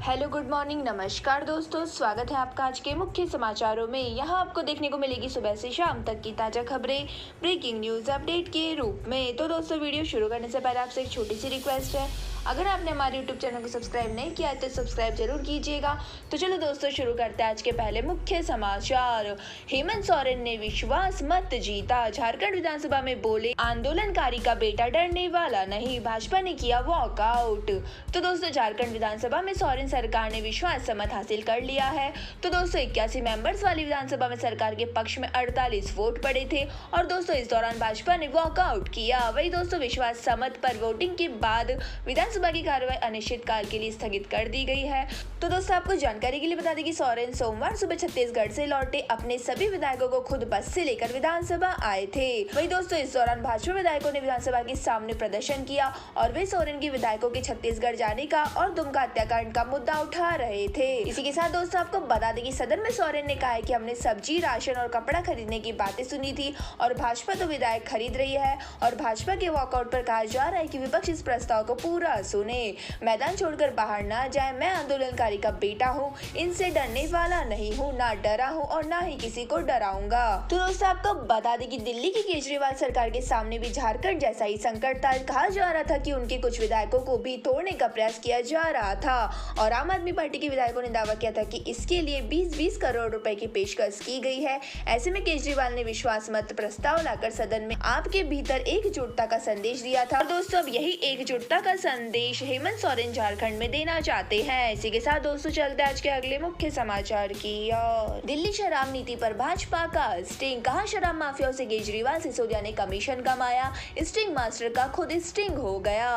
Hello good morning नमस्कार दोस्तों, स्वागत है आपका आज के मुख्य समाचारों में। यहाँ आपको देखने को मिलेगी सुबह से शाम तक की ताज़ा खबरें ब्रेकिंग न्यूज़ अपडेट के रूप में। तो दोस्तों वीडियो शुरू करने से पहले आपसे एक छोटी सी रिक्वेस्ट है, अगर आपने हमारे यूट्यूब चैनल को सब्सक्राइब नहीं किया है तो सब्सक्राइब जरूर कीजिएगा। तो चलो दोस्तों शुरू करते हैं आज के पहले मुख्य समाचार। हेमंत सोरेन ने विश्वास मत जीता, झारखंड विधानसभा में बोले आंदोलनकारी का बेटा डरने वाला नहीं, भाजपा ने किया वॉकआउट। तो दोस्तों झारखंड विधानसभा में सोरेन सरकार ने विश्वास मत हासिल कर लिया है। तो दोस्तों 81 मेंबर्स वाली विधानसभा में सरकार के पक्ष में 48 वोट पड़े थे और दोस्तों इस दौरान भाजपा ने वॉकआउट किया। वही दोस्तों विश्वास मत पर वोटिंग के बाद विधानसभा की कार्रवाई अनिश्चित काल के लिए स्थगित कर दी गई है। तो दोस्तों आपको जानकारी के लिए बता दें कि सोरेन सोमवार सुबह छत्तीसगढ़ से लौटे अपने सभी विधायकों को खुद बस से लेकर विधानसभा आए थे। वही दोस्तों इस दौरान भाजपा विधायकों ने विधानसभा के सामने प्रदर्शन किया और वे सोरेन की विधायकों के छत्तीसगढ़ जाने का और दुमका हत्याकांड का मुद्दा उठा रहे थे। इसी के साथ दोस्तों आपको बता दें कि सदन में सोरेन ने कहा है कि हमने सब्जी, राशन और कपड़ा खरीदने की बातें सुनी थी और भाजपा तो विधायक खरीद रही है और भाजपा के वॉकआउट पर कहा जा रहा है कि विपक्ष इस प्रस्ताव को पूरा सुने, मैदान छोड़कर बाहर ना जाए। मैं आंदोलनकारी का बेटा हूँ, इनसे डरने वाला नहीं हूँ, ना डरा हूँ और ना ही किसी को डराऊंगा। तो दोस्तों आपको बता दें कि दिल्ली की केजरीवाल सरकार के सामने भी झारखंड जैसा ही संकट था। कहा जा रहा था कि उनके कुछ विधायकों को भी तोड़ने का प्रयास किया जा रहा था और आम आदमी पार्टी के विधायकों ने दावा किया था कि इसके लिए 20-20 करोड़ रुपए की पेशकश की गई है। ऐसे में केजरीवाल ने विश्वास मत प्रस्ताव लाकर सदन में आपके भीतर एकजुटता का संदेश दिया था और दोस्तों अब यही एकजुटता का संदेश हेमंत सोरेन झारखंड में देना चाहते हैं। इसी के साथ दोस्तों चलते आज के अगले मुख्य समाचार की ओर। दिल्ली शराब नीति पर भाजपा का स्टिंग, कहा शराब माफियाओं से केजरीवाल सिसोदिया ने कमीशन कमाया, स्टिंग मास्टर का खुद स्टिंग हो गया।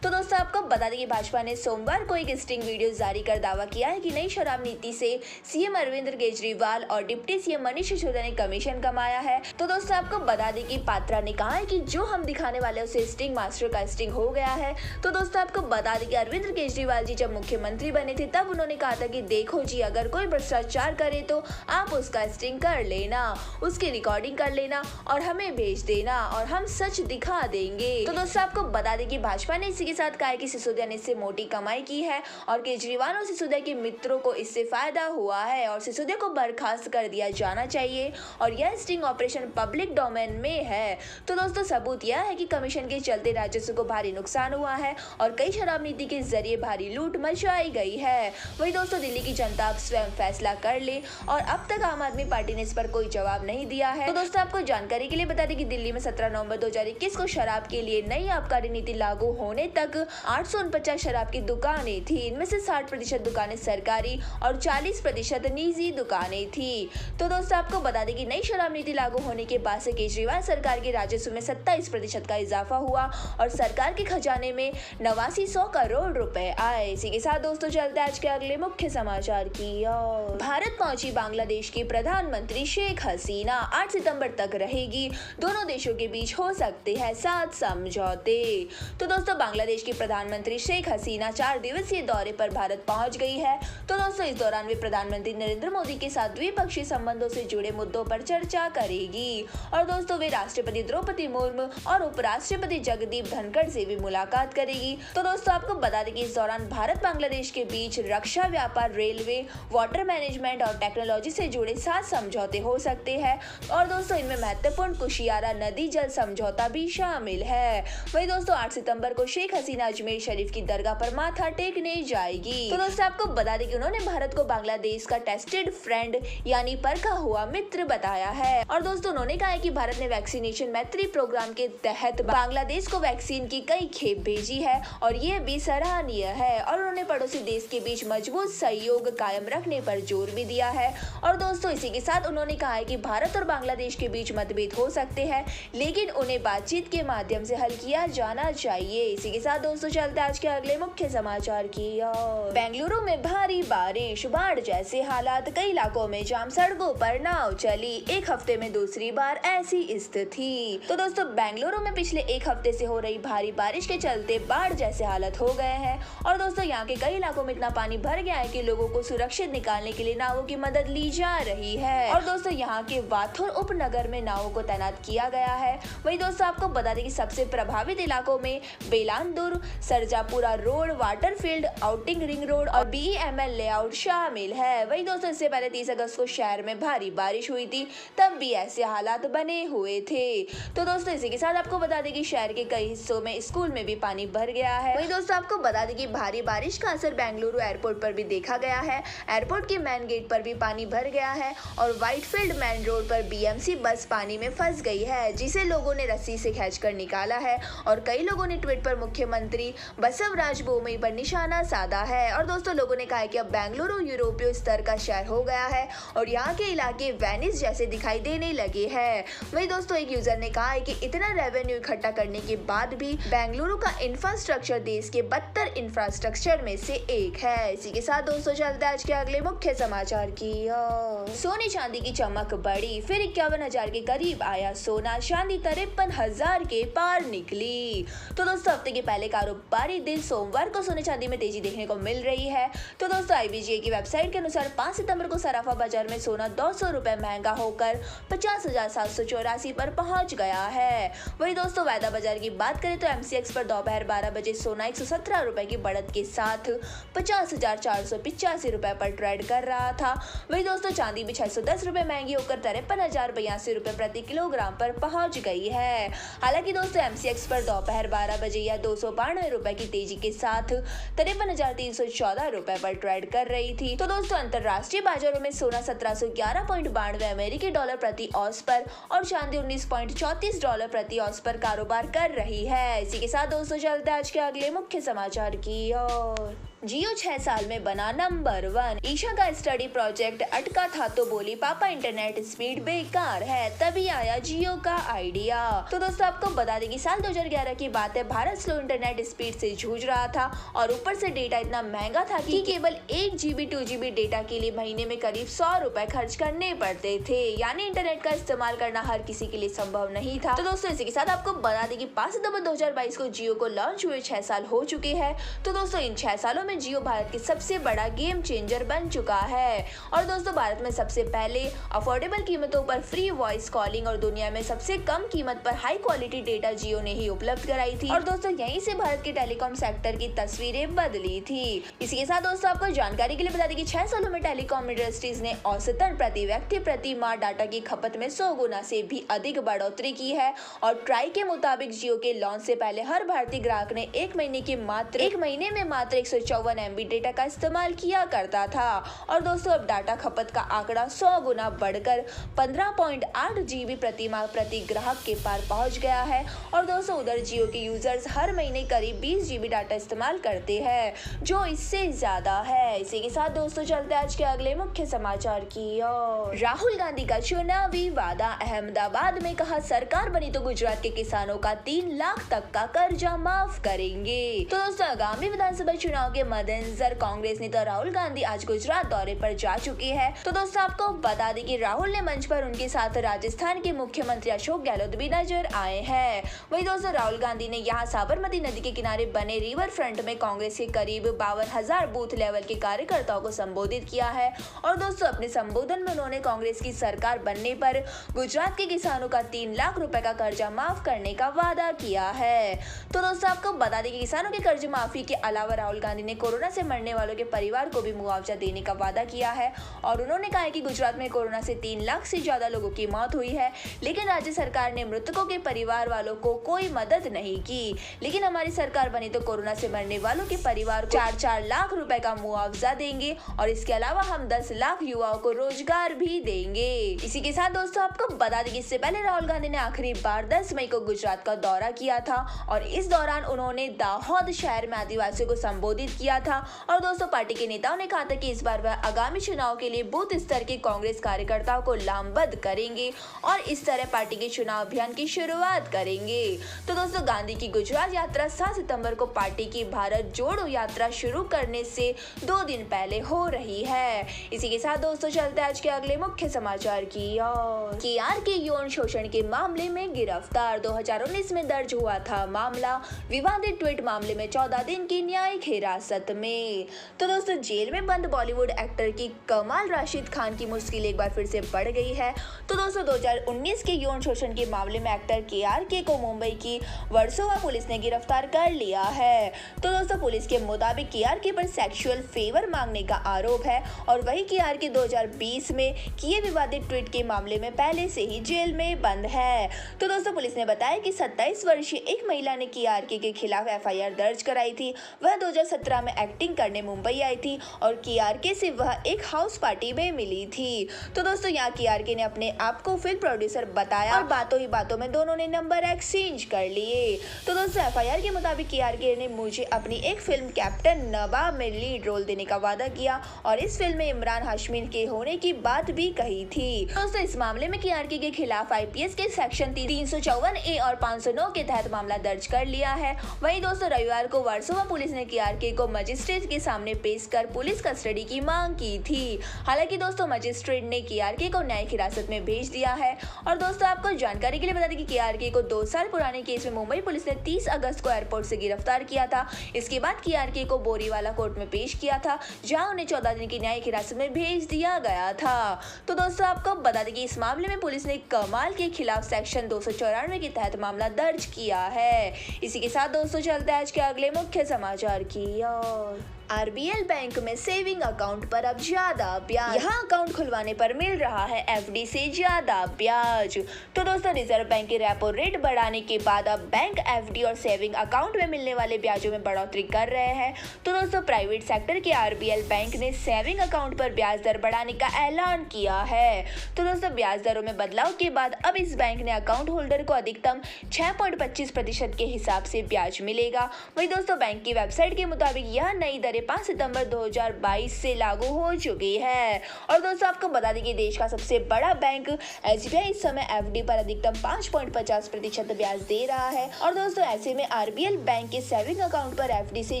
तो दोस्तों आपको बता दें कि भाजपा ने सोमवार को एक स्टिंग वीडियो जारी कर दावा किया है कि नई शराब नीति से सीएम अरविंद केजरीवाल और डिप्टी सीएम मनीष सिसोदिया ने कमीशन कमाया है। तो दोस्तों आपको बता दें कि पात्रा ने कहा है कि जो हम दिखाने वाले उसे स्टिंग मास्टर का स्टिंग हो गया है। तो दोस्तों आपको बता दें कि अरविंद केजरीवाल जी जब मुख्यमंत्री बने थे तब उन्होंने कहा था कि देखो जी अगर कोई भ्रष्टाचार करे तो आप उसका स्टिंग कर लेना, उसकी रिकॉर्डिंग कर लेना और हमें भेज देना और हम सच दिखा देंगे। तो दोस्तों आपको बता दें कि भाजपा ने इसी के साथ कहा है कि सिसोदिया ने इससे मोटी कमाई की है और केजरीवाल और सिसोदिया के मित्रों को इससे फायदा हुआ है और सिसोदिया को बर्खास्त कर दिया जाना चाहिए और यह स्टिंग ऑपरेशन पब्लिक डोमेन में है। तो दोस्तों सबूत यह है कि कमीशन के चलते राजस्व को भारी नुकसान हुआ है और कई शराब नीति के जरिए भारी लूट मचाई गई है। वही दोस्तों दिल्ली की जनता अब स्वयं फैसला कर ले और अब तक आम आदमी पार्टी ने इस पर कोई जवाब नहीं दिया है। तो दोस्तों आपको जानकारी के लिए बता दें कि दिल्ली में 17 नवंबर 2021 को शराब के लिए नई आबकारी नीति लागू होने तक 849 शराब की दुकानें थी। इनमें से 60% दुकानें सरकारी और 40% निजी दुकानें थी। तो दोस्तों आपको बता दें कि नई शराब नीति लागू होने के बाद से केजरीवाल सरकार के राजस्व में 27% का इजाफा हुआ और सरकार के खजाने में 8900 करोड़ रुपए आए। इसी के साथ दोस्तों चलते आज के अगले मुख्य समाचार की ओर। भारत पहुंची बांग्लादेश की प्रधानमंत्री शेख हसीना, 8 सितंबर तक रहेगी, दोनों देशों के बीच हो सकते हैं 7 समझौते। तो दोस्तों बांग्लादेश की प्रधानमंत्री शेख हसीना 4 दिवसीय दौरे पर भारत पहुंच गई है। तो दोस्तों इस दौरान वे प्रधानमंत्री नरेंद्र मोदी के साथ द्विपक्षीय संबंधों से जुड़े मुद्दों पर चर्चा करेगी और दोस्तों वे राष्ट्रपति द्रौपदी मुर्मू और उपराष्ट्रपति जगदीप धनखड़ से भी मुलाकात करेगी। तो दोस्तों आपको बता दें कि इस दौरान भारत बांग्लादेश के बीच रक्षा, व्यापार, रेलवे, वाटर मैनेजमेंट और टेक्नोलॉजी से जुड़े 7 समझौते हो सकते हैं और दोस्तों इनमें महत्वपूर्ण कुशियारा नदी जल समझौता भी शामिल है। वही दोस्तों 8 सितंबर को शेख हसीना अजमेर शरीफ की दरगाह पर माथा टेकने जाएगी। तो दोस्तों आपको बता दें कि उन्होंने भारत को बांग्लादेश का टेस्टेड फ्रेंड यानी परखा हुआ मित्र बताया है और दोस्तों उन्होंने कहा है कि भारत ने वैक्सीनेशन मैत्री प्रोग्राम के तहत बांग्लादेश को वैक्सीन की कई खेप भेजी है और ये भी सराहनीय है और उन्होंने पड़ोसी देश के बीच मजबूत सहयोग कायम रखने पर जोर भी दिया है। और दोस्तों इसी के साथ उन्होंने कहा है कि भारत और बांग्लादेश के बीच मतभेद हो सकते हैं लेकिन उन्हें बातचीत के माध्यम से हल किया जाना चाहिए। इसी के साथ दोस्तों चलते आज के अगले मुख्य समाचार की ओर। बेंगलुरु में भारी बारिश, बाढ़ जैसे हालात, कई इलाकों में जाम, सड़कों पर नाव चली, एक हफ्ते में दूसरी बार ऐसी स्थिति। तो दोस्तों बेंगलुरु में पिछले एक हफ्ते से हो रही भारी बारिश के चलते बाढ़ जैसे हालत हो गए हैं। और दोस्तों यहाँ के कई इलाकों में इतना पानी भर गया है कि लोगों को सुरक्षित निकालने के लिए नावों की मदद ली जा रही है। और दोस्तों यहाँ के वाथुर उपनगर में नावों को तैनात किया गया है। वही दोस्तों आपको बता दें कि सबसे प्रभावित इलाकों में बेलानदुर, सरजापुरा रोड, वाटरफील्ड, आउटिंग रिंग रोड और BEML लेआउट शामिल है। वही दोस्तों इससे पहले 30 अगस्त को शहर में भारी बारिश हुई थी, तब भी ऐसे हालात बने हुए थे। तो दोस्तों इसी के साथ आपको बता दें कि शहर के कई हिस्सों में स्कूल में भी पानी भर गया है। वही दोस्तों आपको बता दें कि भारी बारिश का असर बेंगलुरु एयरपोर्ट पर भी देखा गया है। एयरपोर्ट के मेन गेट पर भी पानी भर गया है और व्हाइटफील्ड मेन रोड पर BMC बस पानी में फंस गई है, जिसे लोगों ने रस्सी से खींचकर निकाला है। और कई लोगों ने ट्वीट पर मुख्यमंत्री बसवराज बोमई पर निशाना साधा है। और दोस्तों लोगों ने कहा है कि अब बेंगलुरु यूरोपीय स्तर का शहर हो गया है और यहाँ के इलाके वेनिस जैसे दिखाई देने लगे हैं। वही दोस्तों एक यूजर ने कहा है कि इतना रेवेन्यू इकट्ठा करने के बाद भी बेंगलुरु का इंफ्रास्ट्रक्चर देश के 72 इंफ्रास्ट्रक्चर में से एक है। इसी के साथ दोस्तों चलते आज के अगले मुख्य समाचार की ओर। सोने चांदी की चमक बढ़ी, फिर 51,000 के करीब आया सोना, चांदी 53,000 के पार निकली। तो दोस्तों हफ्ते के पहले कारोबारी दिन सोमवार को सोने चांदी में तेजी देखने को मिल रही है। तो दोस्तों IBGA की वेबसाइट के अनुसार 5 सितंबर को सराफा बाजार में सोना 200 रुपए महंगा होकर 50,784 पर पहुंच गया है। वही दोस्तों वायदा बाजार की बात करें तो MCX पर दोपहर 12 बजे सोना 117 रुपए की बढ़त के साथ 50,485 रुपए पर ट्रेड कर रहा था। वही दोस्तों चांदी भी 610 रुपए महंगी होकर 53,082 रुपए प्रति किलोग्राम पर पहुंच गई है। हालांकि दोस्तों MCX पर दोपहर 12 बजे या 292 रुपए की तेजी के साथ 53,314 रुपए पर ट्रेड कर रही थी। तो दोस्तों अंतरराष्ट्रीय बाजारों में सोना 1711.92 अमेरिकी डॉलर प्रति औंस पर और चांदी 19.34 डॉलर प्रति औंस पर कारोबार कर रही है। इसी के साथ दोस्तों चलते आज के अगले मुख्य समाचार की ओर। जियो 6 साल में बना नंबर 1। ईशा का स्टडी प्रोजेक्ट अटका था तो बोली पापा इंटरनेट स्पीड बेकार है, तभी आया जियो का आइडिया। तो दोस्तों आपको बता दें कि साल 2011 की बात है, भारत स्लो इंटरनेट स्पीड से जूझ रहा था और ऊपर से डेटा इतना महंगा था कि केवल 1 GB 2 GB डेटा के लिए महीने में करीब 100 रुपए खर्च करने पड़ते थे। यानी इंटरनेट का इस्तेमाल करना हर किसी के लिए संभव नहीं था। तो दोस्तों इसी के साथ आपको बता दें कि 5 सितंबर 2022 को जियो को लॉन्च हुए 6 साल हो चुके हैं। तो दोस्तों इन 6 सालों जियो भारत की सबसे बड़ा गेम चेंजर बन चुका है। और दोस्तों भारत में सबसे पहले अफोर्डेबल कीमतों पर फ्री वॉइस कॉलिंग और दुनिया में सबसे कम कीमत पर हाई क्वालिटी डेटा जियो ने ही उपलब्ध कराई थी। और दोस्तों यहीं से भारत के टेलीकॉम सेक्टर की तस्वीरें बदली थी। इसी के साथ दोस्तों आपको जानकारी के लिए बता दें कि 6 सालों में टेलीकॉम इंडस्ट्रीज ने औसतन प्रति व्यक्ति प्रति माह डाटा की खपत में 100 गुना से भी अधिक बढ़ोतरी की है। और ट्राई के मुताबिक जियो के लॉन्च से पहले हर भारतीय ग्राहक ने एक महीने में मात्र 154 MB डेटा का इस्तेमाल किया करता था। और दोस्तों अब डाटा खपत का आंकड़ा 100 गुना बढ़कर 15.8 GB प्रति माह प्रति ग्राहक के पार पहुंच गया है। और दोस्तों उधर जियो के यूजर्स हर महीने करीब 20 GB डाटा इस्तेमाल करते हैं, जो इससे ज्यादा है। इसी के साथ दोस्तों चलते आज के अगले मुख्य समाचार की ओर। राहुल गांधी का चुनावी वादा, अहमदाबाद में कहा सरकार बनी तो गुजरात के किसानों का 3 लाख तक का कर्जा माफ करेंगे। तो दोस्तों आगामी विधानसभा चुनाव के मद्देनजर कांग्रेस नेता राहुल गांधी आज गुजरात दौरे पर जा चुकी है। तो दोस्तों आपको बता दें कि राहुल ने मंच पर उनके साथ राजस्थान के मुख्यमंत्री अशोक गहलोत भी नजर आए हैं। वही दोस्तों राहुल गांधी ने यहाँ साबरमती नदी के किनारे बने रिवर फ्रंट में कांग्रेस के करीब 52,000 बूथ लेवल के कार्यकर्ताओं को संबोधित किया है। और दोस्तों अपने संबोधन में उन्होंने कांग्रेस की सरकार बनने पर गुजरात के किसानों का 3 लाख रुपए का कर्जा माफ करने का वादा किया है। तो दोस्तों आपको बता दें कि किसानों के कर्ज माफी के अलावा राहुल गांधी ने कोरोना से मरने वालों के परिवार को भी मुआवजा देने का वादा किया है। और उन्होंने कहा है कि गुजरात में कोरोना से 3 लाख से ज्यादा लोगों की मौत हुई है, लेकिन राज्य सरकार ने मृतकों के परिवार वालों को कोई मदद नहीं की। लेकिन हमारी सरकार बनी तो कोरोना से मरने वालों के परिवार को 4-4 लाख रुपए का मुआवजा देंगे और इसके अलावा हम 10 लाख युवाओं को रोजगार भी देंगे। इसी के साथ दोस्तों आपको बता दें कि इससे पहले राहुल गांधी ने आखिरी बार 10 मई को गुजरात का दौरा किया था और इस दौरान उन्होंने दाहोद शहर में आदिवासियों को संबोधित किया किया था। और दोस्तों पार्टी के नेताओं ने कहा था कि इस बार वह आगामी चुनाव के लिए बूथ स्तर के कांग्रेस कार्यकर्ताओं को लामबंद करेंगे और इस तरह पार्टी के चुनाव अभियान की शुरुआत करेंगे। तो दोस्तों गांधी की गुजरात यात्रा 7 सितंबर को पार्टी की भारत जोड़ो यात्रा शुरू करने से 2 दिन पहले हो रही है। इसी के साथ दोस्तों चलते हैं आज के अगले मुख्य समाचार की ओर। KRK यौन शोषण के मामले में गिरफ्तार। 2019 में दर्ज हुआ था मामला। विवादित ट्वीट मामले में 14 दिन की न्यायिक हिरासत में। तो दोस्तों जेल में बंद बॉलीवुड एक्टर की कमाल राशिद खान की मुश्किल एक बार फिर से बढ़ गई है। तो दोस्तों 2019 के यौन शोषण के मामले में एक्टर KRK को मुंबई की वर्सोवा पुलिस ने गिरफ्तार कर लिया है। तो दोस्तों पुलिस के मुताबिक KRK पर सेक्सुअल फेवर मांगने का आरोप है और वही KRK 2020 में किए विवादित ट्वीट के मामले में पहले से ही जेल में बंद है। तो दोस्तों पुलिस ने बताया कि 27 वर्षीय एक महिला ने KRK के खिलाफ FIR दर्ज कराई थी। वह 2017 में एक्टिंग करने मुंबई आई थी और KRK से वह एक हाउस पार्टी में मिली थी। तो दोस्तों यहाँ KRK ने अपने आप को फिल्म प्रोड्यूसर बताया और बातों ही बातों में दोनों ने नंबर एक्सचेंज कर लिए। तो दोस्तों FIR के मुताबिक KRK ने मुझे अपनी एक फिल्म कैप्टन नवाब में लीड रोल देने का वादा किया और इस फिल्म में इमरान हाशमी के होने की बात भी कही थी। दोस्तों इस मामले में KRK के खिलाफ IPS के सेक्शन 354A और 509 के तहत मामला दर्ज कर लिया है। वहीं दोस्तों रविवार को वर्सोवा पुलिस ने KRK को मजिस्ट्रेट के सामने पेश कर पुलिस कस्टडी की मांग की थी। हालांकि दोस्तों मजिस्ट्रेट ने KRK को न्यायिक हिरासत में भेज दिया है। और दोस्तों आपको जानकारी के लिए बता दें कि KRK को 2 साल पुराने केस में मुंबई पुलिस ने 30 अगस्त को एयरपोर्ट से गिरफ्तार किया था। इसके बाद KRK को बोरीवाला कोर्ट में पेश किया था, जहां उन्हें 14 दिन की न्यायिक हिरासत में भेज दिया गया था। तो दोस्तों आपको बता दें कि इस मामले में पुलिस ने कमाल के खिलाफ सेक्शन 294 के तहत मामला दर्ज किया है। इसी के साथ दोस्तों चलते हैं आज के अगले मुख्य समाचार की ओर। RBL बैंक में सेविंग अकाउंट पर अब ज्यादा ब्याज। यहाँ अकाउंट खुलवाने पर मिल रहा है FD से ज्यादा ब्याज। तो दोस्तों रिजर्व बैंक के रेपो रेट बढ़ाने के बाद अब बैंक FD और सेविंग अकाउंट में मिलने वाले ब्याजों में बढ़ोतरी कर रहे हैं। तो दोस्तों प्राइवेट सेक्टर के RBL बैंक ने सेविंग अकाउंट पर ब्याज दर बढ़ाने का ऐलान किया है। तो दोस्तों ब्याज दरों में बदलाव के बाद अब इस बैंक ने अकाउंट होल्डर को अधिकतम 6.25% के हिसाब से ब्याज मिलेगा। वही दोस्तों बैंक की वेबसाइट के मुताबिक यह नई दरें 5 सितंबर 2022 से लागू हो चुकी है। और दोस्तों आपको बता दें कि देश का सबसे बड़ा बैंक SBI इस समय FD पर अधिकतम 5.50% ब्याज दे रहा है। और दोस्तों ऐसे में RBL बैंक के सेविंग अकाउंट पर FD से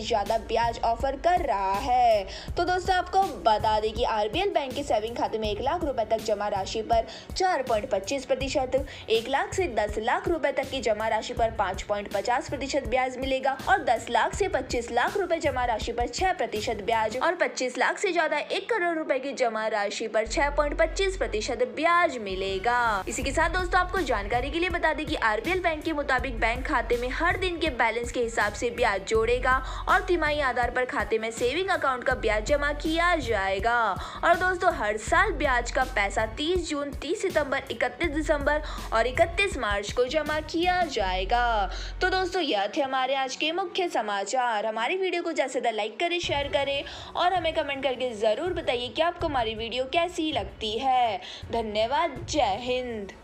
ज्यादा ब्याज ऑफर कर रहा है। तो दोस्तों आपको बता दें कि RBL बैंक के सेविंग खाते में 1 लाख रुपए तक जमा राशि पर 4.25%, 1 लाख से 10 लाख रुपए तक की जमा राशि पर 5.50% ब्याज मिलेगा और 10 लाख से 25 लाख रुपए जमा राशि पर 6% ब्याज और 25 लाख से ज्यादा 1 करोड़ रुपए की जमा राशि पर 6.25% ब्याज मिलेगा। इसी के साथ दोस्तों आपको जानकारी के लिए बता दें कि RBL बैंक के मुताबिक बैंक खाते में हर दिन के बैलेंस के हिसाब से ब्याज जोड़ेगा और तिमाही आधार पर खाते में सेविंग अकाउंट का ब्याज जमा किया जाएगा। और दोस्तों हर साल ब्याज का पैसा 30 जून, 30 सितंबर, 31 दिसंबर और 31 मार्च को जमा किया जाएगा। तो दोस्तों यह थे हमारे आज के मुख्य समाचार। हमारी वीडियो को ज्यादा से ज्यादा लाइक करें, शेयर करें और हमें कमेंट करके जरूर बताइए कि आपको हमारी वीडियो कैसी लगती है। धन्यवाद। जय हिंद।